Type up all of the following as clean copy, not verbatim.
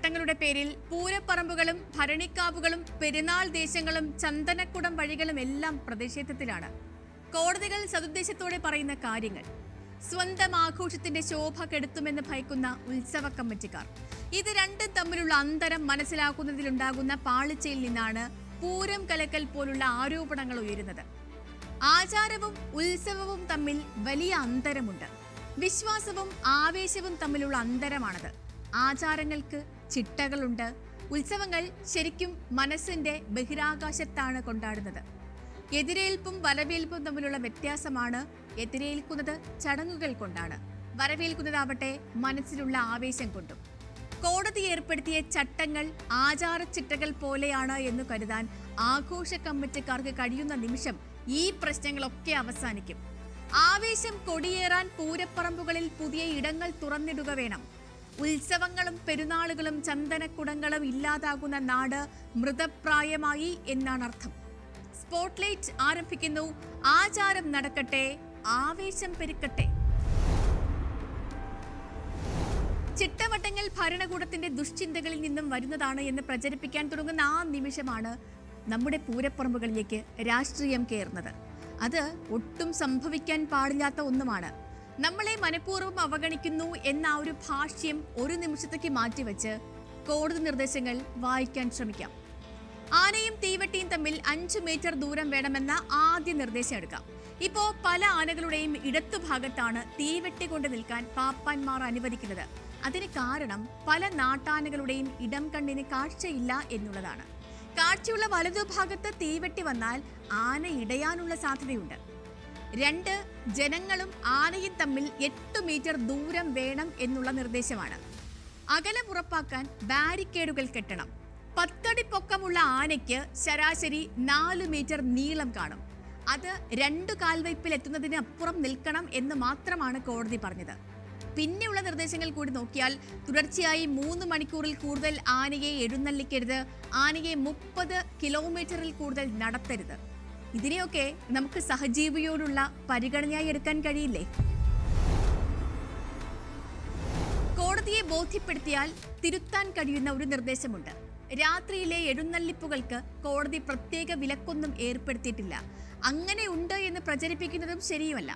ചട്ടങ്ങളുടെ പേരിൽ പൂരപ്പറമ്പുകളും ഭരണിക്കാവുകളും പെരുന്നാൾ ദേശങ്ങളും ചന്ദനക്കുടം വഴികളും എല്ലാം പ്രതിഷേധത്തിലാണ്. കോടതികൾ സതുദ്ദേശത്തോടെ പറയുന്ന കാര്യങ്ങൾ സ്വന്തം ആഘോഷത്തിന്റെ ശോഭ കെടുത്തുമെന്ന് ഭയക്കുന്ന ഉത്സവ കമ്മിറ്റിക്കാർ. ഇത് രണ്ടും തമ്മിലുള്ള അന്തരം മനസ്സിലാക്കുന്നതിലുണ്ടാകുന്ന പാളിച്ചയിൽ നിന്നാണ് പൂരം കലക്കൽ പോലുള്ള ആരോപണങ്ങൾ ഉയരുന്നത്. ആചാരവും ഉത്സവവും തമ്മിൽ വലിയ അന്തരമുണ്ട്. വിശ്വാസവും ആവേശവും തമ്മിലുള്ള അന്തരമാണത്. ആചാരങ്ങൾക്ക് ചിട്ടകളുണ്ട്. ഉത്സവങ്ങൾ ശരിക്കും മനസ്സിന്റെ ബഹിരാകാശത്താണ് കൊണ്ടാടുന്നത്. എതിരേൽപ്പും വരവേൽപ്പും തമ്മിലുള്ള വ്യത്യാസമാണ്. എതിരേൽക്കുന്നത് ചടങ്ങുകൾ കൊണ്ടാണ്, വരവേൽക്കുന്നതാവട്ടെ മനസ്സിലുള്ള ആവേശം കൊണ്ടും. കോടതി ഏർപ്പെടുത്തിയ ചട്ടങ്ങൾ ആചാരച്ചിട്ടകൾ പോലെയാണ് എന്ന് കരുതാൻ ആഘോഷ കമ്മിറ്റിക്കാർക്ക് കഴിയുന്ന നിമിഷം ഈ പ്രശ്നങ്ങളൊക്കെ അവസാനിക്കും. ആവേശം കൊടിയേറാൻ പൂരപ്പറമ്പുകളിൽ പുതിയ ഇടങ്ങൾ തുറന്നിടുക വേണം. ഉത്സവങ്ങളും പെരുന്നാളുകളും ചന്ദനക്കുടങ്ങളും ഇല്ലാതാകുന്ന നാട് മൃതപ്രായമായി എന്നാണ് അർത്ഥം. സ്പോട്ട്ലൈറ്റ് ആരംഭിക്കുന്നു. ആചാരം നടക്കട്ടെ, ആവേശം പെരുക്കട്ടെ. ചിട്ടവട്ടങ്ങൾ ഭരണകൂടത്തിന്റെ ദുശ്ചിന്തകളിൽ നിന്നും വരുന്നതാണ് എന്ന് പ്രചരിപ്പിക്കാൻ തുടങ്ങുന്ന ആ നിമിഷമാണ് നമ്മുടെ പൂരപ്പറമ്പുകളിലേക്ക് രാഷ്ട്രീയം കയറുന്നത്. അത് ഒട്ടും സംഭവിക്കാൻ പാടില്ലാത്ത ഒന്നുമാണ്. നമ്മളെ മനഃപൂർവ്വം അവഗണിക്കുന്നു എന്ന ആ ഒരു ഭാഷ്യം ഒരു നിമിഷത്തേക്ക് മാറ്റിവെച്ച് കോടതി നിർദ്ദേശങ്ങൾ വായിക്കാൻ ശ്രമിക്കാം. ആനയും തീവട്ടിയും തമ്മിൽ 5 മീറ്റർ ദൂരം വേണമെന്ന ആദ്യ നിർദ്ദേശം എടുക്കാം. ഇപ്പോ പല ആനകളുടെയും ഇടത്തുഭാഗത്താണ് തീവട്ടി കൊണ്ട് നിൽക്കാൻ പാപ്പാന്മാർ അനുവദിക്കുന്നത്. അതിന് കാരണം പല നാട്ടാനകളുടെയും ഇടം കണ്ണിന് കാഴ്ചയില്ല എന്നുള്ളതാണ്. കാഴ്ചയുള്ള വലതുഭാഗത്ത് തീവട്ടി വന്നാൽ ആന ഇടയാനുള്ള സാധ്യതയുണ്ട്. 2, ജനങ്ങളും ആനയും തമ്മിൽ 8 മീറ്റർ ദൂരം വേണം എന്നുള്ള നിർദ്ദേശമാണ്. അകലം ഉറപ്പാക്കാൻ ബാരിക്കേഡുകൾ കെട്ടണം. 10 അടി പൊക്കമുള്ള ആനയ്ക്ക് ശരാശരി 4 മീറ്റർ നീളം കാണും. അത് 2 കാൽവയ്പിൽ എത്തുന്നതിന് അപ്പുറം നിൽക്കണം എന്ന് മാത്രമാണ് കോടതി പറഞ്ഞത്. പിന്നെയുള്ള നിർദ്ദേശങ്ങൾ കൂടി നോക്കിയാൽ തുടർച്ചയായി 3 മണിക്കൂറിൽ കൂടുതൽ ആനയെ എഴുന്നള്ളിക്കരുത്. ആനയെ 30 കിലോമീറ്ററിൽ കൂടുതൽ നടത്തരുത്. ഇതിനെയൊക്കെ നമുക്ക് സഹജീവിയോടുള്ള പരിഗണനയായി എടുക്കാൻ കഴിയില്ലേ? കോടതിയെ ബോധ്യപ്പെടുത്തിയാൽ തിരുത്താൻ കഴിയുന്ന ഒരു നിർദ്ദേശമുണ്ട്. രാത്രിയിലെ എഴുന്നള്ളിപ്പുകൾക്ക് കോടതി പ്രത്യേക വിലക്കൊന്നും ഏർപ്പെടുത്തിയിട്ടില്ല. അങ്ങനെ ഉണ്ട് എന്ന് പ്രചരിപ്പിക്കുന്നതും ശരിയുമല്ല.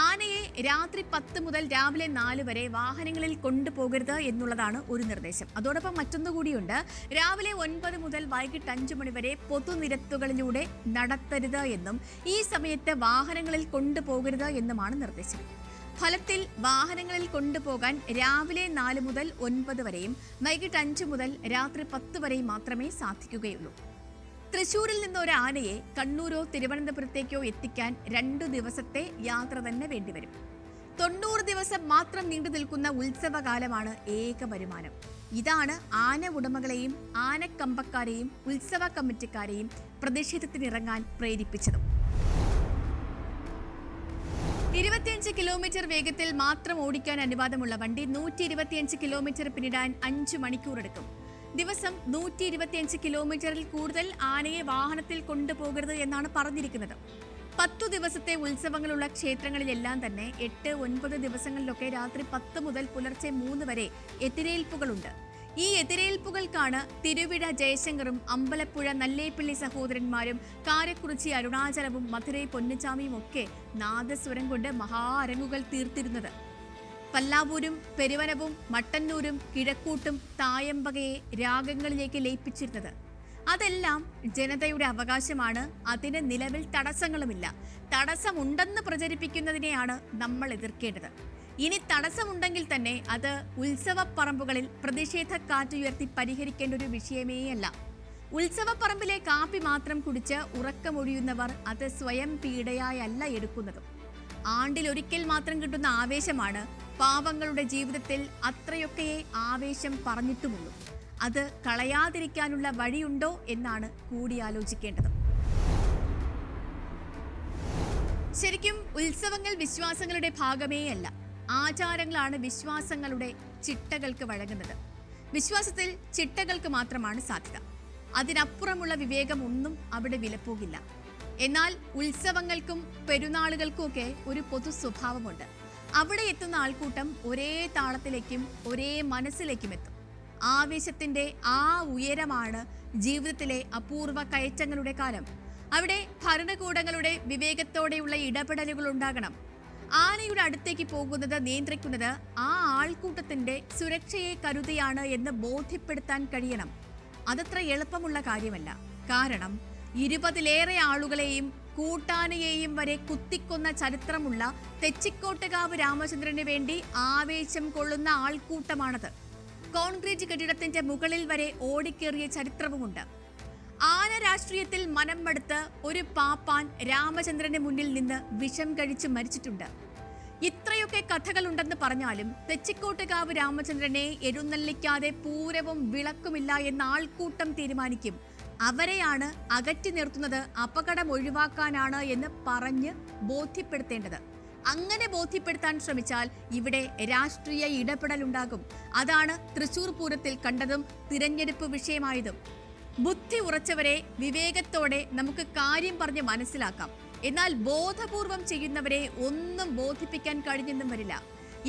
ആനയെ രാത്രി 10 മുതൽ രാവിലെ 4 വരെ വാഹനങ്ങളിൽ കൊണ്ടുപോകരുത് എന്നുള്ളതാണ് ഒരു നിർദ്ദേശം. അതോടൊപ്പം മറ്റൊന്നുകൂടിയുണ്ട്. രാവിലെ 9 മുതൽ വൈകിട്ട് 5 മണി വരെ പൊതുനിരത്തുകളിലൂടെ നടത്തരുത് എന്നും ഈ സമയത്ത് വാഹനങ്ങളിൽ കൊണ്ടുപോകരുത് എന്നുമാണ് നിർദ്ദേശം. ഫലത്തിൽ വാഹനങ്ങളിൽ കൊണ്ടുപോകാൻ രാവിലെ 4 മുതൽ 9 വരെയും വൈകിട്ട് 5 മുതൽ രാത്രി 10 വരെയും മാത്രമേ സാധിക്കുകയുള്ളൂ. തൃശ്ശൂരിൽ നിന്ന് ഒരു ആനയെ കണ്ണൂരോ തിരുവനന്തപുരത്തേക്കോ എത്തിക്കാൻ 2 ദിവസത്തെ യാത്ര തന്നെ വേണ്ടിവരും. 90 ദിവസം മാത്രം നീണ്ടു നിൽക്കുന്ന ഉത്സവകാലമാണ് ഏക വരുമാനം. ഇതാണ് ആന ഉടമകളെയും ആനക്കമ്പക്കാരെയും ഉത്സവ കമ്മിറ്റിക്കാരെയും പ്രതിഷേധത്തിനിറങ്ങാൻ പ്രേരിപ്പിച്ചതും. 25 കിലോമീറ്റർ വേഗത്തിൽ മാത്രം ഓടിക്കാൻ അനുവാദമുള്ള വണ്ടി 125 കിലോമീറ്റർ പിന്നിടാൻ 5 മണിക്കൂർ എടുക്കും. ദിവസം 125 കിലോമീറ്ററിൽ കൂടുതൽ ആനയെ വാഹനത്തിൽ കൊണ്ടുപോകരുത് എന്നാണ് പറഞ്ഞിരിക്കുന്നത്. 10 ദിവസത്തെ ഉത്സവങ്ങളുള്ള ക്ഷേത്രങ്ങളിലെല്ലാം തന്നെ 8, 9 ദിവസങ്ങളിലൊക്കെ രാത്രി 10 മുതൽ പുലർച്ചെ 3 വരെ എതിരേൽപ്പുകളുണ്ട്. ഈ എതിരേൽപ്പുകൾക്കാണ് തിരുവിഴ ജയശങ്കറും അമ്പലപ്പുഴ നല്ലേപ്പിള്ളി സഹോദരന്മാരും കാരക്കുറിച്ചി അരുണാചലവും മധുരൈ പൊന്നുചാമിയും ഒക്കെ നാദസ്വരം കൊണ്ട് മഹാ അരങ്ങുകൾ തീർത്തിരുന്നത്. പല്ലാവൂരും പെരുവനവും മട്ടന്നൂരും കിഴക്കൂട്ടും തായമ്പകയെ രാഗങ്ങളിലേക്ക് ലയിപ്പിച്ചിരുന്നത്. അതെല്ലാം ജനതയുടെ അവകാശമാണ്. അതിന് നിലവിൽ തടസ്സങ്ങളുമില്ല. തടസ്സമുണ്ടെന്ന് പ്രചരിപ്പിക്കുന്നതിനെയാണ് നമ്മൾ എതിർക്കേണ്ടത്. ഇനി തടസ്സമുണ്ടെങ്കിൽ തന്നെ അത് ഉത്സവപ്പറമ്പുകളിൽ പ്രതിഷേധക്കാറ്റുയർത്തി പരിഹരിക്കേണ്ട ഒരു വിഷയമേയല്ല. ഉത്സവപ്പറമ്പിലെ കാപ്പി മാത്രം കുടിച്ച് ഉറക്കമൊഴിയുന്നവർ അത് സ്വയം പീഡയായല്ല എടുക്കുന്നതും. ആണ്ടിലൊരിക്കൽ മാത്രം കിട്ടുന്ന ആവേശമാണ്. പാവങ്ങളുടെ ജീവിതത്തിൽ അത്രയൊക്കെ ആവേശം പറഞ്ഞിട്ടുമുള്ളൂ. അത് കളയാതിരിക്കാനുള്ള വഴിയുണ്ടോ എന്നാണ് കൂടിയാലോചിക്കേണ്ടത്. ശരിക്കും ഉത്സവങ്ങൾ വിശ്വാസങ്ങളുടെ ഭാഗമേയല്ല. ആചാരങ്ങളാണ് വിശ്വാസങ്ങളുടെ ചിട്ടകൾക്ക് വഴങ്ങുന്നത്. വിശ്വാസത്തിൽ ചിട്ടകൾക്ക് മാത്രമാണ് സാധ്യത. അതിനപ്പുറമുള്ള വിവേകം ഒന്നും അവിടെ വിലപ്പോകില്ല. എന്നാൽ ഉത്സവങ്ങൾക്കും പെരുന്നാളുകൾക്കും ഒക്കെ ഒരു പൊതു സ്വഭാവമുണ്ട്. അവിടെ എത്തുന്ന ആൾക്കൂട്ടം ഒരേ താളത്തിലേക്കും ഒരേ മനസ്സിലേക്കും എത്തും. ആവേശത്തിന്റെ ആ ഉയരമാണ് ജീവിതത്തിലെ അപൂർവ കയറ്റങ്ങളുടെ കാലം. അവിടെ ഭരണകൂടങ്ങളുടെ വിവേകത്തോടെയുള്ള ഇടപെടലുകൾ ഉണ്ടാകണം. ആനയുടെ അടുത്തേക്ക് പോകുന്നത് നിയന്ത്രിക്കുന്നത് ആ ആൾക്കൂട്ടത്തിന്റെ സുരക്ഷയെ കരുതിയാണ് എന്ന് ബോധ്യപ്പെടുത്താൻ കഴിയണം. അതത്ര എളുപ്പമുള്ള കാര്യമല്ല. കാരണം 20-ലേറെ ആളുകളെയും കൂട്ടാനയെയും വരെ കുത്തിക്കൊന്ന ചരിത്രമുള്ള തെച്ചിക്കോട്ടുകാവ് രാമചന്ദ്രന് വേണ്ടി ആവേശം കൊള്ളുന്ന ആൾക്കൂട്ടമാണത്. കോൺക്രീറ്റ് കെട്ടിടത്തിന്റെ മുകളിൽ വരെ ഓടിക്കേറിയ ചരിത്രവുമുണ്ട്. ആന രാഷ്ട്രീയത്തിൽ മനം മടുത്ത് ഒരു പാപ്പാൻ രാമചന്ദ്രന് മുന്നിൽ നിന്ന് വിഷം കഴിച്ച് മരിച്ചിട്ടുണ്ട്. ഇത്രയൊക്കെ കഥകളുണ്ടെന്ന് പറഞ്ഞാലും തെച്ചിക്കോട്ടുകാവ് രാമചന്ദ്രനെ എഴുന്നള്ളിക്കാതെ പൂരവും വിളക്കുമില്ല എന്ന ആൾക്കൂട്ടം തീരുമാനിക്കും. അവരെയാണ് അകറ്റി നിർത്തുന്നത് അപകടം ഒഴിവാക്കാനാണ് എന്ന് പറഞ്ഞ് ബോധ്യപ്പെടുത്തേണ്ടത്. അങ്ങനെ ബോധ്യപ്പെടുത്താൻ ശ്രമിച്ചാൽ ഇവിടെ രാഷ്ട്രീയ ഇടപെടലുണ്ടാകും. അതാണ് തൃശൂർ പൂരത്തിൽ കണ്ടതും തിരഞ്ഞെടുപ്പ് വിഷയമായതും. ബുദ്ധി ഉറച്ചവരെ വിവേകത്തോടെ നമുക്ക് കാര്യം പറഞ്ഞ് മനസ്സിലാക്കാം. എന്നാൽ ബോധപൂർവം ചെയ്യുന്നവരെ ഒന്നും ബോധിപ്പിക്കാൻ കഴിഞ്ഞെന്നും വരില്ല.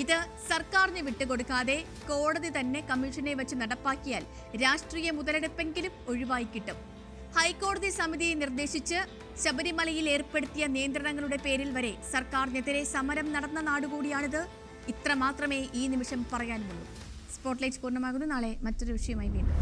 ഇത് സർക്കാരിന് വിട്ടുകൊടുക്കാതെ കോടതി തന്നെ കമ്മീഷനെ വെച്ച് നടപ്പാക്കിയാൽ രാഷ്ട്രീയ മുതലെടുപ്പെങ്കിലും ഒഴിവായി കിട്ടും. ഹൈക്കോടതി സമിതിയെ നിർദ്ദേശിച്ച് ശബരിമലയിൽ ഏർപ്പെടുത്തിയ നിയന്ത്രണങ്ങളുടെ പേരിൽ വരെ സർക്കാരിനെതിരെ സമരം നടന്ന നാടുകൂടിയാണിത്. ഇത്ര മാത്രമേ ഈ നിമിഷം പറയാനുള്ളൂ. സ്പോട്ട്ലൈറ്റ് പൂർണ്ണമാകുന്നു. നാളെ മറ്റൊരു വിഷയമായി വീണ്ടും.